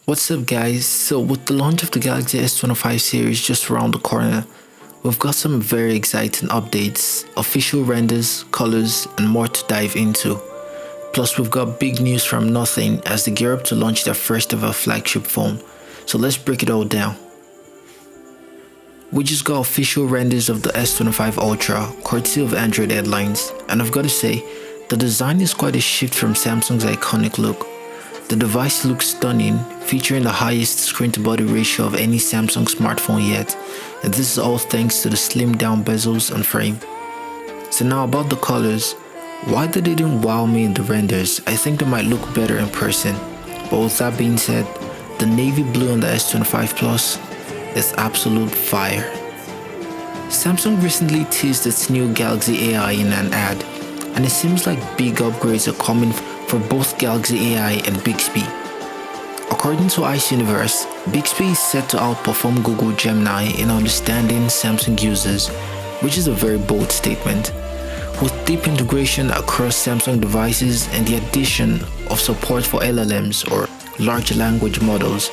What's up guys, so with the launch of the Galaxy S25 series just around the corner, we've got some very exciting updates, official renders, colors and more to dive into. Plus we've got big news from Nothing as they gear up to launch their first ever flagship phone, so let's break it all down. We just got official renders of the S25 Ultra, courtesy of Android headlines, and I've got to say, the design is quite a shift from Samsung's iconic look. The device looks stunning, featuring the highest screen-to-body ratio of any Samsung smartphone yet, and this is all thanks to the slimmed down bezels and frame. So now about the colors, while they didn't wow me in the renders, I think they might look better in person. But with that being said, the navy blue on the S25 Plus is absolute fire. Samsung recently teased its new Galaxy AI in an ad, and it seems like big upgrades are coming for both Galaxy AI and Bixby. According to Ice Universe, Bixby is set to outperform Google Gemini in understanding Samsung users, which is a very bold statement. With deep integration across Samsung devices and the addition of support for LLMs or large language models,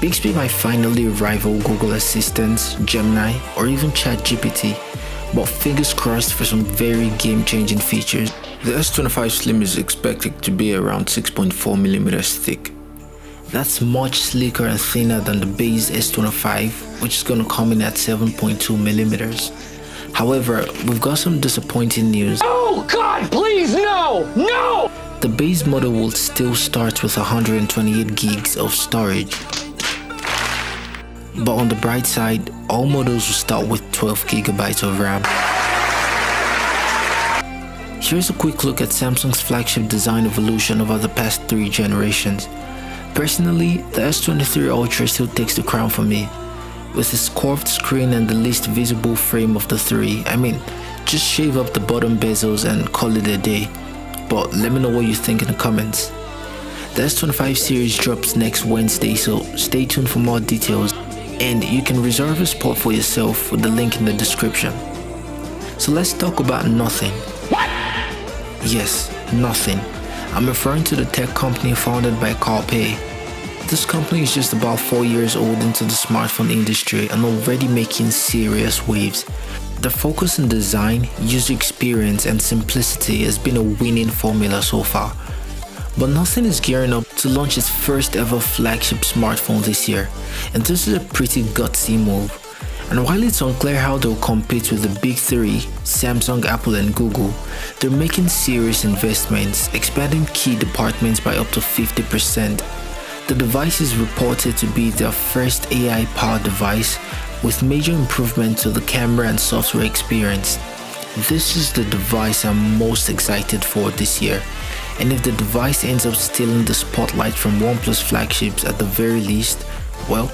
Bixby might finally rival Google Assistant, Gemini, or even ChatGPT, but fingers crossed for some very game-changing features. The S25 Slim is expected to be around 6.4mm thick. That's much sleeker and thinner than the base S25, which is going to come in at 7.2mm. However, we've got some disappointing news. Oh God, please no! No! The base model will still start with 128 gigs of storage. But on the bright side, all models will start with 12 GB of RAM. Here's a quick look at Samsung's flagship design evolution over the past 3 generations. Personally, the S23 Ultra still takes the crown for me. With its curved screen and the least visible frame of the three, just shave up the bottom bezels and call it a day. But let me know what you think in the comments. The S25 series drops next Wednesday, so stay tuned for more details. And you can reserve a spot for yourself with the link in the description. So let's talk about Nothing. What? Yes, Nothing. I'm referring to the tech company founded by Carl Pei. This company is just about 4 years old into the smartphone industry and already making serious waves. The focus on design, user experience and simplicity has been a winning formula so far. But Nothing is gearing up to launch its first ever flagship smartphone this year, and this is a pretty gutsy move. And while it's unclear how they'll compete with the big three, Samsung, Apple and Google, they're making serious investments, expanding key departments by up to 50%. The device is reported to be their first AI-powered device with major improvement to the camera and software experience. This is the device I'm most excited for this year, and if the device ends up stealing the spotlight from OnePlus flagships at the very least, well,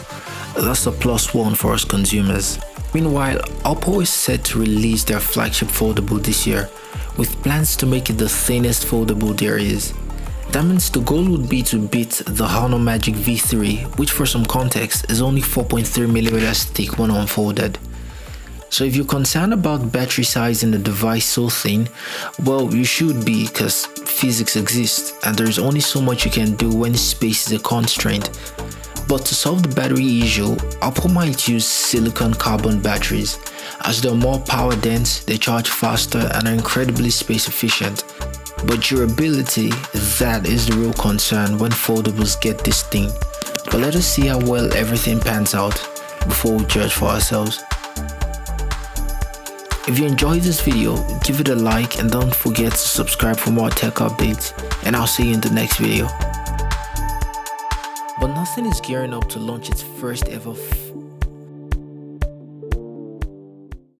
that's a +1 for us consumers. Meanwhile, Oppo is set to release their flagship foldable this year, with plans to make it the thinnest foldable there is. That means the goal would be to beat the Honor Magic V3, which for some context is only 4.3mm thick when unfolded. So if you're concerned about battery size in the device so thin, well, you should be, because physics exists and there's only so much you can do when space is a constraint. But to solve the battery issue, Oppo might use silicon carbon batteries, as they're more power dense, they charge faster and are incredibly space efficient. But durability, that is the real concern when foldables get this thing. But let us see how well everything pans out before we judge for ourselves. If you enjoyed this video, give it a like and don't forget to subscribe for more tech updates, and I'll see you in the next video. But Nothing is gearing up to launch its first ever